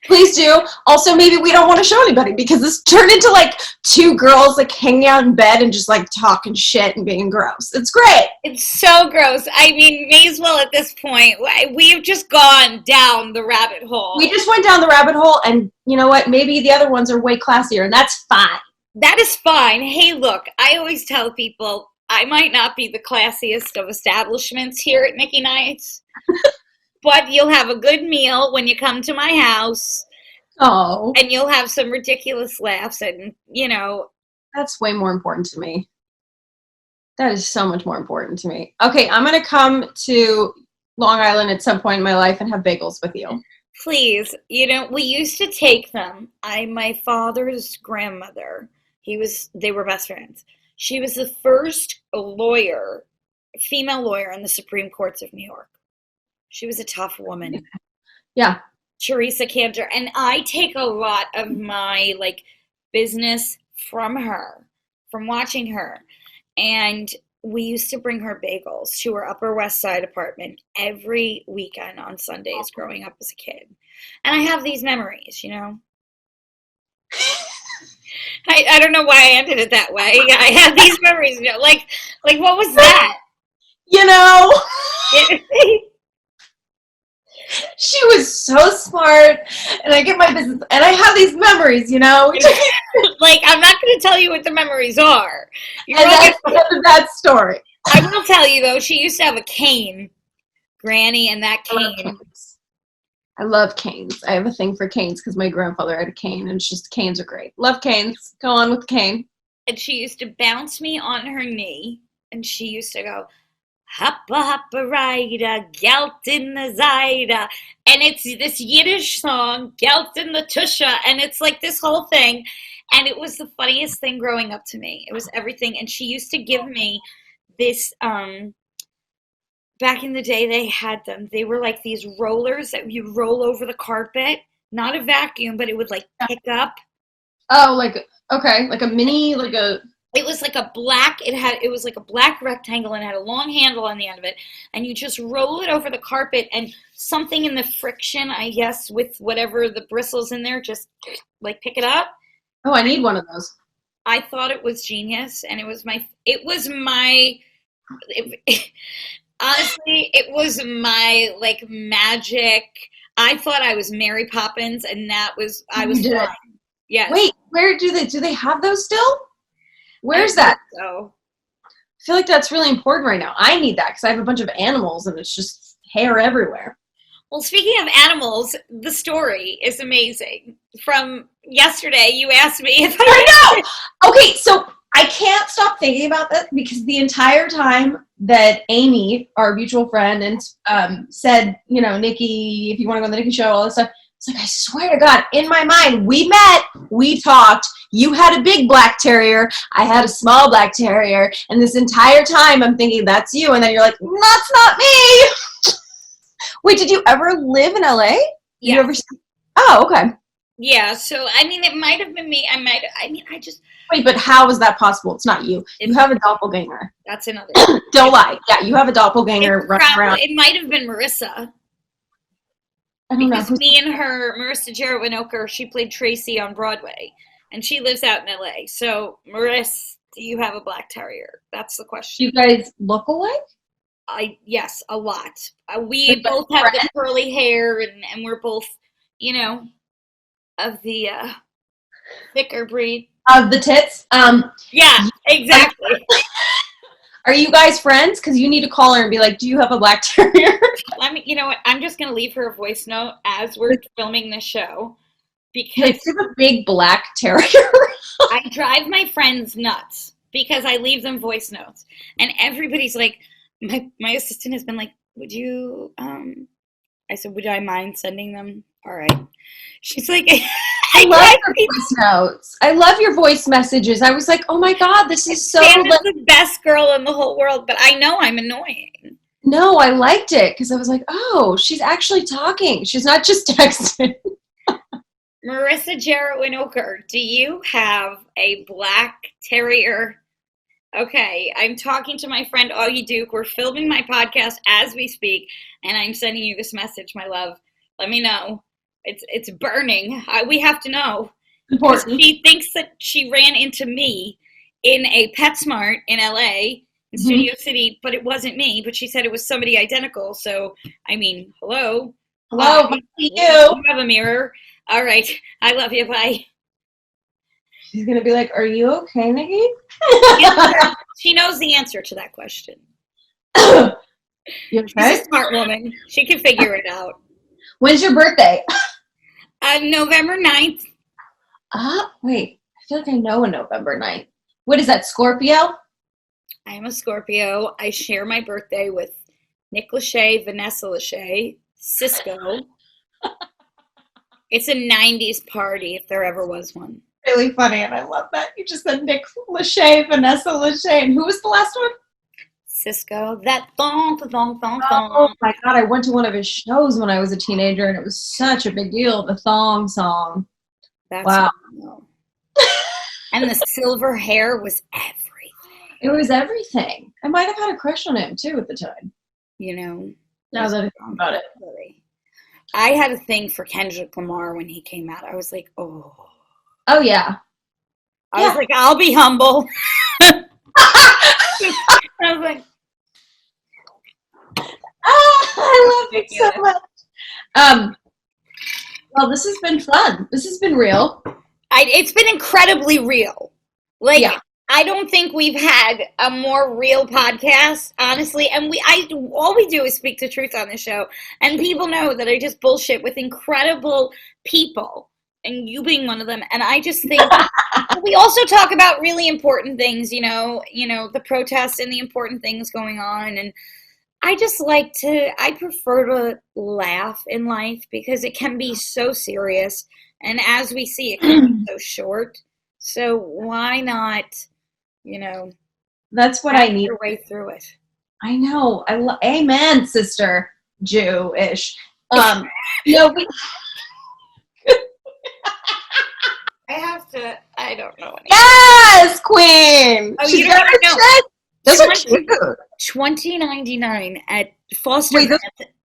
Please do. Also, maybe we don't want to show anybody because this turned into like two girls like hanging out in bed and just like talking shit and being gross. It's great. It's so gross. I mean, may as well at this point. We've just gone down the rabbit hole. We just went down the rabbit hole, and you know what? Maybe the other ones are way classier, and that's fine. That is fine. Hey, look, I always tell people I might not be the classiest of establishments here at Mickey Nights, but you'll have a good meal when you come to my house. Oh. And you'll have some ridiculous laughs and, That's way more important to me. That is so much more important to me. Okay, I'm going to come to Long Island at some point in my life and have bagels with you. Please. We used to take them. My father's grandmother, they were best friends. She was the first female lawyer in the Supreme Courts of New York. She was a tough woman. Yeah. Teresa Cantor. And I take a lot of my business from her, from watching her. And we used to bring her bagels to her Upper West Side apartment every weekend on Sundays growing up as a kid. And I have these memories, I don't know why I ended it that way. I have these memories, like what was that? She was so smart, and I get my business, and I have these memories, I'm not going to tell you what the memories are. That's that story. I will tell you, though, she used to have a cane, Granny, and that cane. I love canes. I have a thing for canes because my grandfather had a cane, and it's just canes are great. Love canes. Go on with the cane. And she used to bounce me on her knee, and she used to go, Hoppa hoppa rida, gelt in the Zida. And it's this Yiddish song, gelt in the Tusha, and it's like this whole thing. And it was the funniest thing growing up to me. It was everything. And she used to give me this, back in the day they had them. They were like these rollers that you roll over the carpet. Not a vacuum, but it would pick up. Oh, okay, like a mini, It was like a black, it was like a black rectangle and it had a long handle on the end of it. And you just roll it over the carpet and something in the friction, I guess, with whatever the bristles in there, just pick it up. Oh, I need one of those. I thought it was genius. And honestly, it was my magic. I thought I was Mary Poppins and I was blind. Yes. Wait, where do they have those still? Where's that? So. I feel like that's really important right now. I need that because I have a bunch of animals and it's just hair everywhere. Well, speaking of animals, the story is amazing. From yesterday, you asked me if I know! Okay, so I can't stop thinking about that because the entire time that Amy, our mutual friend, and said, Nikki, if you want to go on the Nikki show, all this stuff, it's like, I swear to God, in my mind, we met, we talked, you had a big black terrier, I had a small black terrier, and this entire time I'm thinking, that's you, and then you're like, that's not me! Wait, did you ever live in LA? Yeah. You ever? Oh, okay. Yeah, so, it might have been me. I just... Wait, but how is that possible? It's not you. You have a doppelganger. That's another... Don't lie. Yeah, you have a doppelganger running around. It might have been Marissa. I don't know. Because me and her, Marissa Jarrett Winokur, she played Tracy on Broadway, and she lives out in LA. So, Marissa, do you have a black terrier? That's the question. Do you guys look alike? Yes, a lot. We both have the curly hair, and we're both, of the thicker breed. Of the tits? Yeah, exactly. Are you guys friends? Because you need to call her and be like, do you have a black terrier? You know what? I'm just going to leave her a voice note as we're filming this show. Because you have a big black terrier. I drive my friends nuts because I leave them voice notes. And everybody's like, my assistant has been like, would you, I said, would I mind sending them? All right. She's like, I love your voice notes. I love your voice messages. I was like, oh my God, this is so... Sandra's the best girl in the whole world, but I know I'm annoying. No, I liked it because I was like, oh, she's actually talking. She's not just texting. Marissa Jarrett Winokur, do you have a black terrier? Okay, I'm talking to my friend Augie Duke. We're filming my podcast as we speak, and I'm sending you this message, my love. Let me know. It's burning. We have to know. Important. She thinks that she ran into me in a PetSmart in LA, in Studio City, but it wasn't me. But she said it was somebody identical. So, hello. Hello, you. You have a mirror. All right. I love you. Bye. She's going to be like, are you okay, Nikki? She knows the answer to that question. You okay? She's a smart woman. She can figure it out. When's your birthday? November 9th. Wait. I feel like I know a November 9th. What is that, Scorpio? I am a Scorpio. I share my birthday with Nick Lachey, Vanessa Lachey, Cisco. It's a 90s party if there ever was one. Really funny, and I love that. You just said Nick Lachey, Vanessa Lachey, and who was the last one? Cisco. That thong. Oh my God, I went to one of his shows when I was a teenager, and it was such a big deal, the thong song. That's wow. And the silver hair was everything. It was everything. I might have had a crush on him, too, at the time. Now that I think about it. I had a thing for Kendrick Lamar when he came out. I was like, oh. Oh, yeah. I was like, I'll be humble. I was like, I love it so much. Well, this has been fun. This has been real. It's been incredibly real. I don't think we've had a more real podcast, honestly. And all we do is speak the truth on the show. And people know that I just bullshit with incredible people, and you being one of them. And I just think we also talk about really important things, the protests and the important things going on. And I prefer to laugh in life because it can be so serious. And as we see, it can be so short. So why not, that's what I need. Your way through it. I know. Amen, sister Jewish. I don't know. Yes, queen. Oh, she's got her those are cute. $20.99 at Foster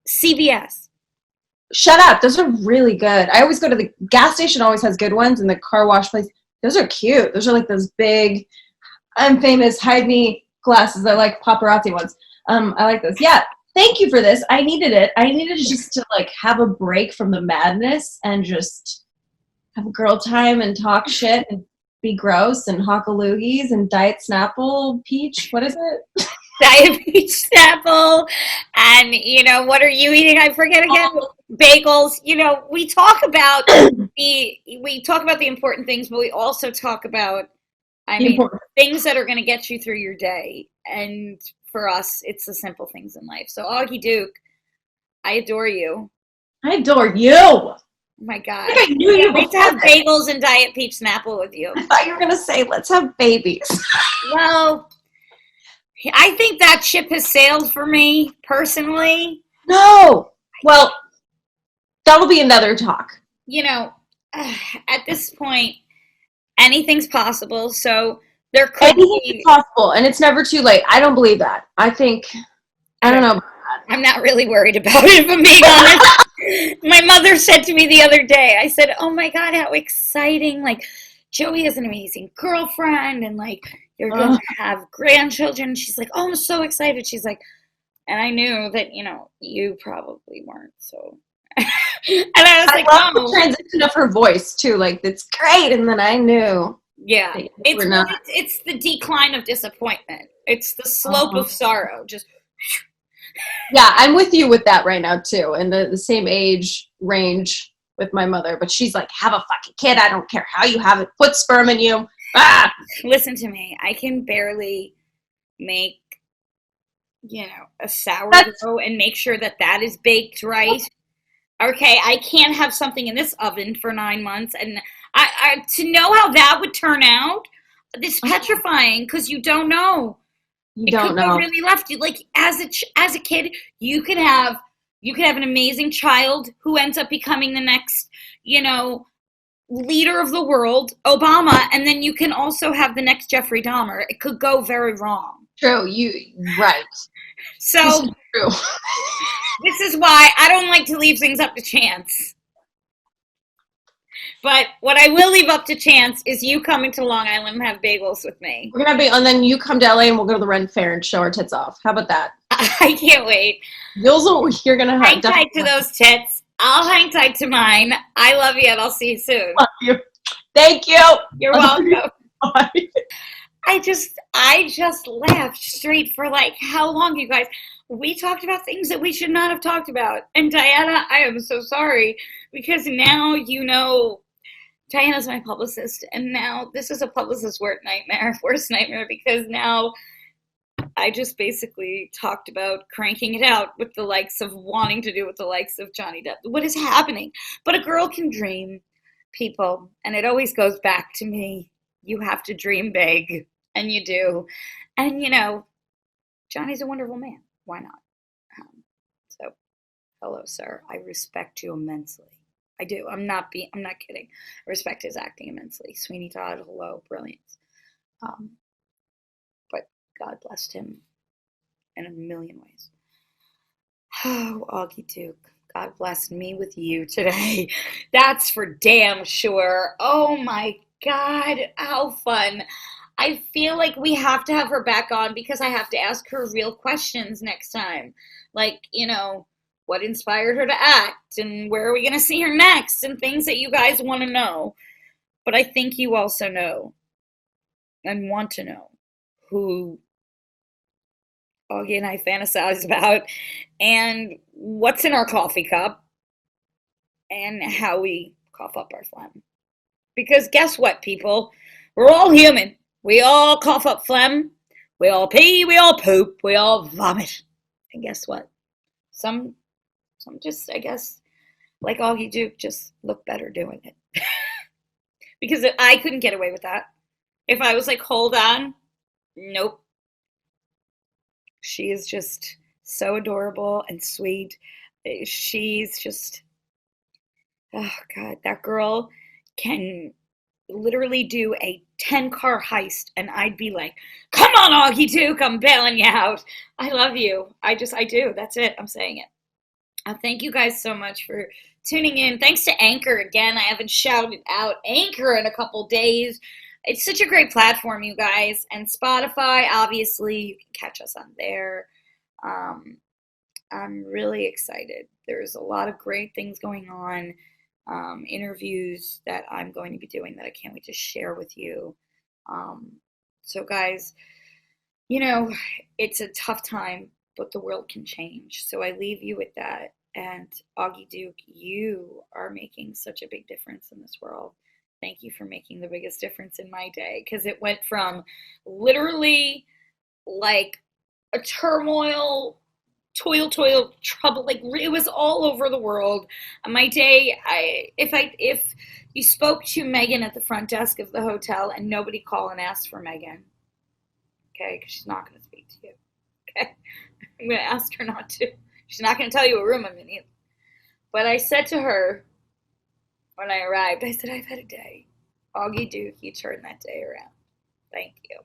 CVS. Shut up. Those are really good. I always go to the gas station, always has good ones, and the car wash place. Those are cute. Those are like those big, I'm famous, hide me glasses. I like paparazzi ones. I like those. Yeah. Thank you for this. I needed it. I needed just to have a break from the madness and just have a girl time and talk shit and be gross and hawk a loogies and diet Snapple peach. What is it? Diet peach Snapple. And, what are you eating? I forget again. Bagels. We talk about the important things, but we also talk about I mean, things that are going to get you through your day. And for us, it's the simple things in life. So, Augie Duke, I adore you. I adore you. Oh my God. I knew you Let's have bagels and Diet Peach Snapple with you. I thought you were going to say, let's have babies. Well, I think that ship has sailed for me, personally. No. Well, that'll be another talk. You know, at this point, anything's possible. So there could be possible, and it's never too late. I don't believe that. I don't know. I'm not really worried about it, if I'm being honest. My mother said to me the other day, I said, oh my God, how exciting. Like, Joey has an amazing girlfriend, and like, you're going to have grandchildren. She's like, oh, I'm so excited. She's like, and I knew that, you probably weren't. So, and I was the transition of her voice too. Like, it's great. And then I knew. Yeah. It's the decline of disappointment. It's the slope of sorrow. Just. Yeah, I'm with you with that right now too, and the same age range with my mother. But she's like, have a fucking kid. I don't care how you have it. Put sperm in you. Ah! Listen to me. I can barely make, a sourdough and make sure that is baked right. Okay, I can't have something in this oven for 9 months, and I to know how that would turn out, it's petrifying because you don't know. You don't know. Really left you like as a kid, you could have an amazing child who ends up becoming the next, leader of the world, Obama, and then you can also have the next Jeffrey Dahmer. It could go very wrong. True, right. So this is true. This is why I don't like to leave things up to chance. But what I will leave up to chance is you coming to Long Island and have bagels with me. We're gonna and then you come to LA and we'll go to the Ren Fair and show our tits off. How about that? I can't wait. You're gonna have hang tight to those tits. I'll hang tight to mine. I love you, and I'll see you soon. Love you. Thank you. You're welcome. Bye. I just laughed straight for like how long, you guys? We talked about things that we should not have talked about. And Diana, I am so sorry because now Diana's my publicist, and now this is a publicist's worst nightmare, because now I just basically talked about cranking it out with the likes of wanting to do with the likes of Johnny Depp. What is happening? But a girl can dream, people, and it always goes back to me. You have to dream big, and you do. And, Johnny's a wonderful man. Why not? So, hello, sir. I respect you immensely. I do. I'm not kidding. I respect his acting immensely. Sweeney Todd, hello, brilliance. But God blessed him in a million ways. Oh, Augie Duke, God blessed me with you today. That's for damn sure. Oh my God, how fun. I feel like we have to have her back on because I have to ask her real questions next time. Like, what inspired her to act, and where are we going to see her next, and things that you guys want to know. But I think you also know and want to know who Augie and I fantasize about, and what's in our coffee cup, and how we cough up our phlegm. Because guess what, people? We're all human. We all cough up phlegm. We all pee. We all poop. We all vomit. And guess what? Some just, I guess, like Augie Duke, just look better doing it. Because I couldn't get away with that. If I was like, hold on, nope. She is just so adorable and sweet. She's just, oh God, that girl can literally do a 10-car heist, and I'd be like, come on, Augie Duke, I'm bailing you out. I love you. I do. That's it. I'm saying it. Thank you guys so much for tuning in. Thanks to Anchor again. I haven't shouted out Anchor in a couple days. It's such a great platform, you guys. And Spotify, obviously, you can catch us on there. I'm really excited. There's a lot of great things going on. Interviews that I'm going to be doing that I can't wait to share with you. So guys, it's a tough time, but the world can change. So I leave you with that. And Augie Duke, you are making such a big difference in this world. Thank you for making the biggest difference in my day, because it went from literally like a turmoil, toil, trouble. Like it was all over the world. On my day, if you spoke to Megan at the front desk of the hotel and nobody called and asked for Megan, okay, because she's not going to speak to you. Okay, I'm going to ask her not to. She's not going to tell you what room I'm in either. But I said to her when I arrived, I said, I've had a day. Augie Duke, you turned that day around. Thank you.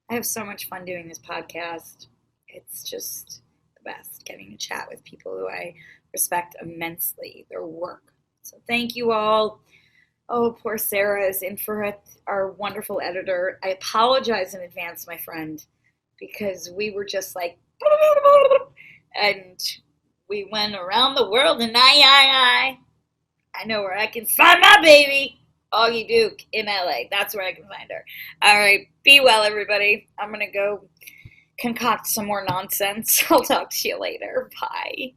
I have so much fun doing this podcast. It's just the best, getting to chat with people who I respect immensely, their work. So thank you all. Oh, poor Sarah is in for it, our wonderful editor. I apologize in advance, my friend, because we were just like, and we went around the world, and I know where I can find my baby, Augie Duke, in LA. That's where I can find her. All right, be well, everybody. I'm going to go concoct some more nonsense. I'll talk to you later. Bye.